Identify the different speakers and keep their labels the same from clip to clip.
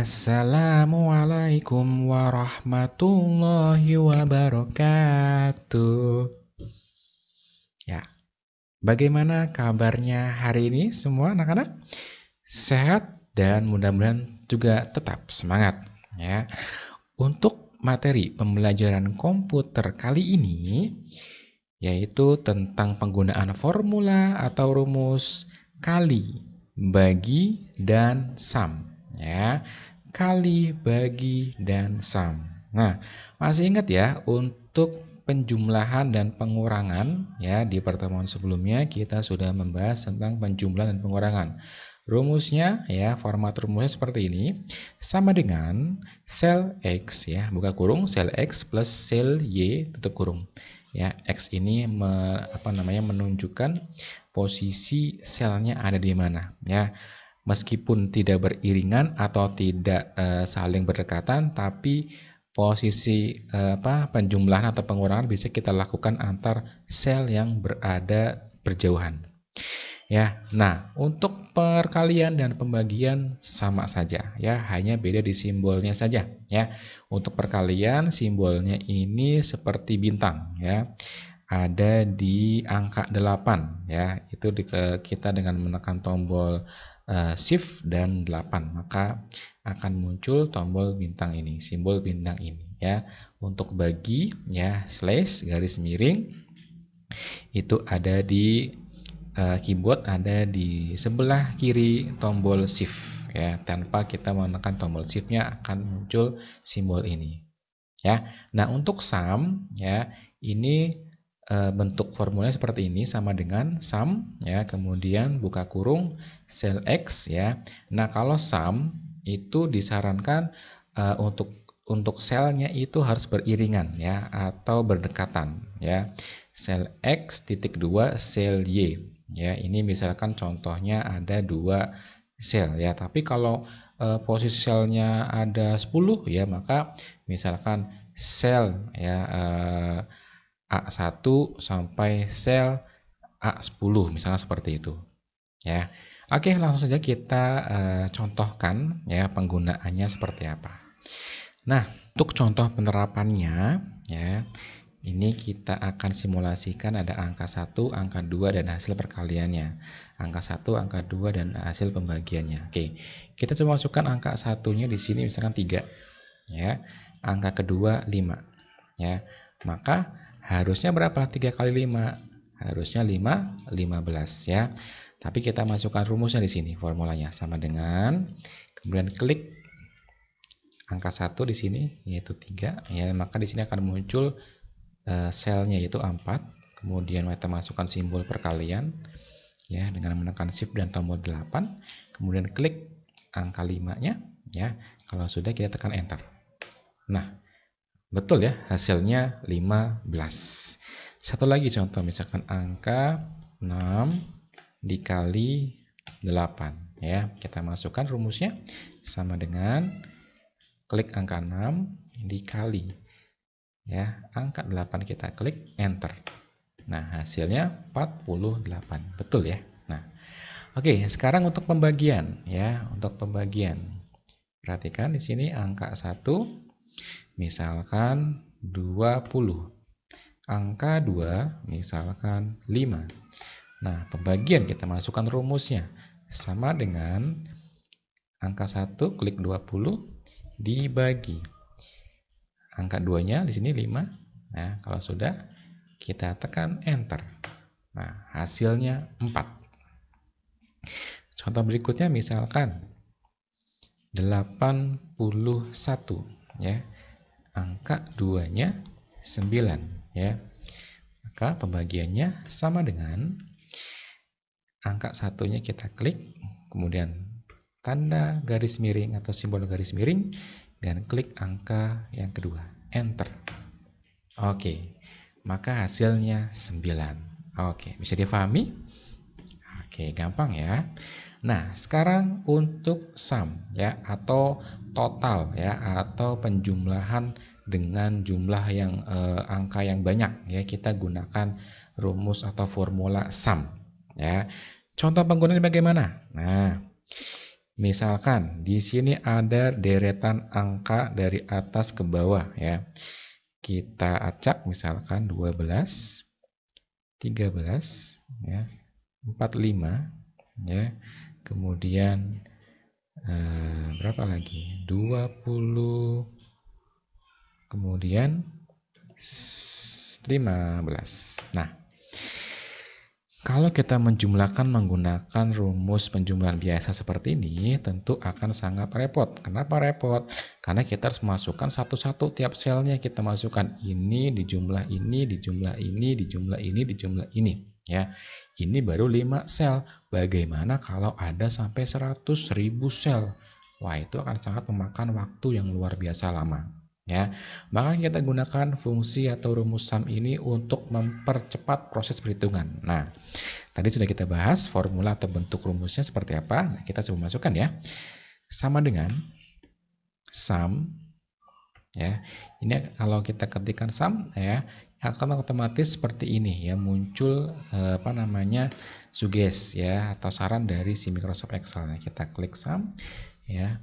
Speaker 1: Assalamualaikum warahmatullahi wabarakatuh. Ya, bagaimana kabarnya hari ini semua anak-anak? Sehat dan mudah-mudahan juga tetap semangat ya. Untuk materi pembelajaran komputer kali ini yaitu tentang penggunaan formula atau rumus kali, bagi, dan sum ya. Kali, bagi, dan sum. Nah, masih ingat ya untuk penjumlahan dan pengurangan ya, di pertemuan sebelumnya kita sudah membahas tentang penjumlahan dan pengurangan. Rumusnya ya, format rumusnya seperti ini. Sama dengan sel X ya, buka kurung, sel X plus sel Y tutup kurung. Ya, X ini menunjukkan posisi selnya ada di mana ya. Meskipun tidak beriringan atau tidak saling berdekatan, tapi posisi penjumlahan atau pengurangan bisa kita lakukan antar sel yang berada berjauhan. Ya, nah untuk perkalian dan pembagian sama saja ya, hanya beda di simbolnya saja ya. Untuk perkalian simbolnya ini seperti bintang ya. Ada di angka 8 ya. Itu kita dengan menekan tombol shift dan 8 maka akan muncul tombol bintang ini, simbol bintang ini ya. Untuk bagi ya, slash garis miring itu ada di keyboard, ada di sebelah kiri tombol shift ya. Tanpa kita menekan tombol shiftnya akan muncul simbol ini ya. Nah untuk sum ya, ini bentuk formulanya seperti ini, sama dengan sum ya, kemudian buka kurung sel X ya. Nah kalau sum itu disarankan untuk selnya itu harus beriringan ya, atau berdekatan ya. Sel X titik 2 sel Y ya, ini misalkan contohnya ada 2 sel ya, tapi kalau posisi selnya ada 10 ya, maka misalkan sel ya A1 sampai sel A10 misalnya seperti itu ya. Oke, langsung saja kita contohkan ya penggunaannya seperti apa. Nah, untuk contoh penerapannya ya, ini kita akan simulasikan ada angka 1, angka 2 dan hasil perkaliannya. Angka 1, angka 2 dan hasil pembagiannya. Oke. Kita coba masukkan angka satunya di sini misalkan 3 ya. Angka kedua 5 ya. Maka harusnya berapa? 3 kali 5? Harusnya 15 ya. Tapi kita masukkan rumusnya di sini, formulanya sama dengan, kemudian klik angka 1 di sini yaitu 3 ya, maka di sini akan muncul selnya yaitu 4. Kemudian kita masukkan simbol perkalian ya dengan menekan shift dan tombol 8. Kemudian klik angka 5-nya ya. Kalau sudah kita tekan enter. Nah, betul ya, hasilnya 15. Satu lagi contoh, misalkan angka 6 dikali 8 ya. Kita masukkan rumusnya sama dengan klik angka 6 dikali ya, angka 8 kita klik enter. Nah, hasilnya 48. Betul ya? Nah, oke, sekarang untuk pembagian ya, untuk pembagian. Perhatikan di sini angka 1 misalkan 20. Angka 2 misalkan 5. Nah, pembagian kita masukkan rumusnya sama dengan angka 1 klik 20 dibagi angka 2-nya di sini 5. Nah, kalau sudah kita tekan enter. Nah, hasilnya 4. Contoh berikutnya misalkan 81 ya. Angka 2-nya 9 ya. Maka pembagiannya sama dengan angka 1-nya kita klik, kemudian tanda garis miring atau simbol garis miring dan klik angka yang kedua, enter. Oke. Maka hasilnya 9. Oke, bisa difahami? Oke, gampang ya. Nah, sekarang untuk sum ya, atau total ya, atau penjumlahan dengan jumlah yang angka yang banyak ya, kita gunakan rumus atau formula sum ya. Contoh penggunaannya bagaimana? Nah, Misalkan di sini ada deretan angka dari atas ke bawah ya. Kita acak misalkan 12, 13 ya, 45 ya. Kemudian berapa lagi? 20, kemudian 15. Nah, kalau kita menjumlahkan menggunakan rumus penjumlahan biasa seperti ini, tentu akan sangat repot. Kenapa repot? Karena kita harus masukkan satu-satu tiap selnya. Kita masukkan ini, dijumlah ini, dijumlah ini, dijumlah ini, dijumlah ini. Ya, ini baru 5 sel. Bagaimana kalau ada sampai 100.000 sel? Wah, itu akan sangat memakan waktu yang luar biasa lama. Ya, maka kita gunakan fungsi atau rumus sum ini untuk mempercepat proses perhitungan. Nah, tadi sudah kita bahas formula atau bentuk rumusnya seperti apa. Nah, kita coba masukkan ya. Sama dengan sum ya. Ini kalau kita ketikkan sum ya, akan otomatis seperti ini ya, muncul suggest ya atau saran dari si Microsoft Excel. Nah, kita klik sum ya.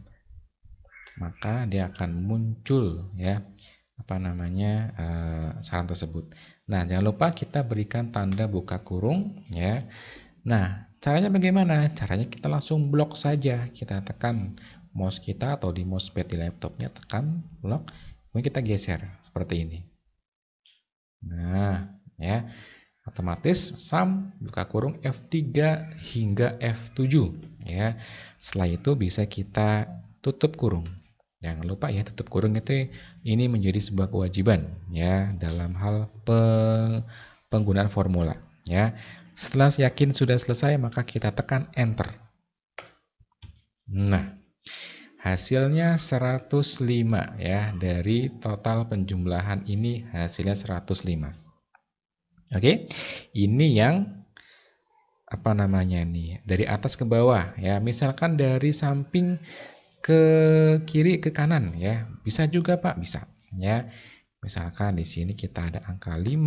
Speaker 1: Maka dia akan muncul ya saran tersebut. Nah, jangan lupa kita berikan tanda buka kurung ya. Nah, caranya bagaimana? Caranya kita langsung blok saja. Kita tekan mouse kita atau di mousepad di laptopnya, tekan blok, kemudian kita geser seperti ini. Nah, ya. Otomatis sum buka kurung F3 hingga F7 ya. Setelah itu bisa kita tutup kurung. Jangan lupa ya, tutup kurung itu ini menjadi sebuah kewajiban ya dalam hal penggunaan formula ya. Setelah yakin sudah selesai, maka kita tekan enter. Nah, hasilnya 105 ya, dari total penjumlahan ini hasilnya 105. Oke. Ini yang dari atas ke bawah ya. Misalkan dari samping ke kiri ke kanan ya, bisa juga Pak, bisa ya. Misalkan di sini kita ada angka 5,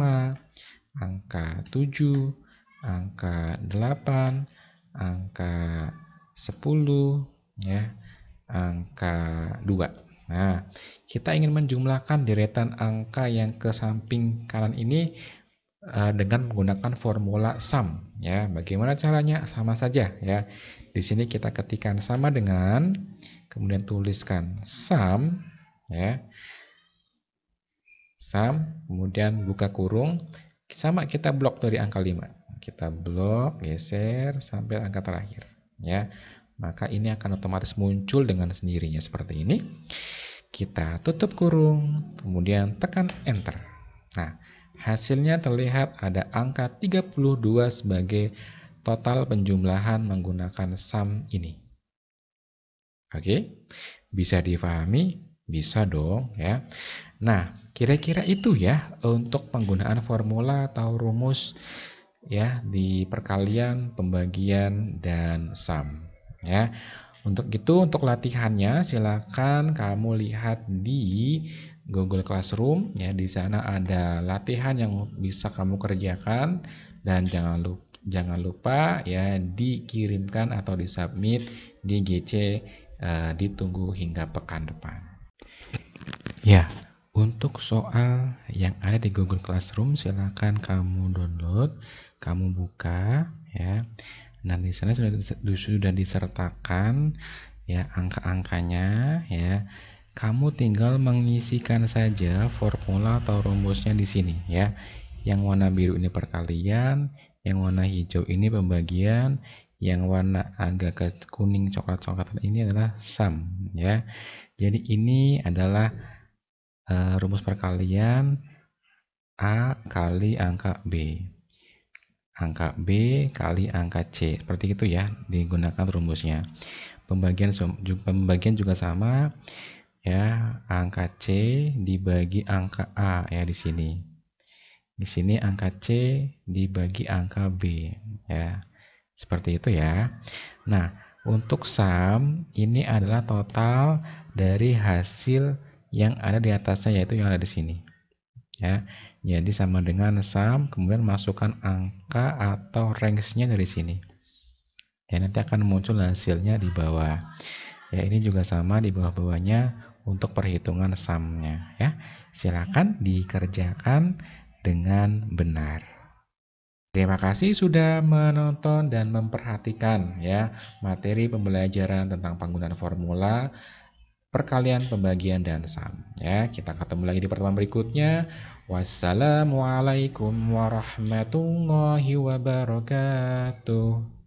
Speaker 1: angka 7, angka 8, angka 10 ya, angka 2. Nah, kita ingin menjumlahkan deretan angka yang ke samping kanan ini dengan menggunakan formula sum ya. Bagaimana caranya? Sama saja ya. Di sini kita ketikkan sama dengan, kemudian tuliskan sum ya. Sum, kemudian buka kurung, sama kita blok dari angka 5. Kita blok, geser sampai angka terakhir ya. Maka ini akan otomatis muncul dengan sendirinya seperti ini. Kita tutup kurung, kemudian tekan enter. Nah, hasilnya terlihat ada angka 32 sebagai total penjumlahan menggunakan sum ini. Oke, bisa difahami? Bisa dong ya. Nah, kira-kira itu ya untuk penggunaan formula atau rumus ya di perkalian, pembagian, dan sum ya. Untuk itu, untuk latihannya silakan kamu lihat di Google Classroom ya. Di sana ada latihan yang bisa kamu kerjakan, dan jangan lupa ya dikirimkan atau disubmit di GC, ditunggu hingga pekan depan. Ya, untuk soal yang ada di Google Classroom silakan kamu download, kamu buka ya. Nah, di sana sudah disertakan ya angka-angkanya ya. Kamu tinggal mengisikan saja formula atau rumusnya di sini ya. Yang warna biru ini perkalian, yang warna hijau ini pembagian, yang warna agak ke kuning coklat-coklatan ini adalah sum ya. Jadi ini adalah rumus perkalian A kali angka B. Angka B kali angka C. Seperti itu ya digunakan rumusnya. Pembagian juga sama ya, angka C dibagi angka A ya di sini. Di sini angka C dibagi angka B ya. Seperti itu ya. Nah, untuk sum ini adalah total dari hasil yang ada di atasnya, yaitu yang ada di sini. Ya. Jadi sama dengan sum, kemudian masukkan angka atau range-nya dari sini. Ya, nanti akan muncul hasilnya di bawah. Ya, ini juga sama di bawah-bawahnya untuk perhitungan sumnya ya. Silakan dikerjakan dengan benar. Terima kasih sudah menonton dan memperhatikan ya materi pembelajaran tentang penggunaan formula, perkalian, pembagian, dan sum. Ya, kita ketemu lagi di pertemuan berikutnya. Wassalamualaikum warahmatullahi wabarakatuh.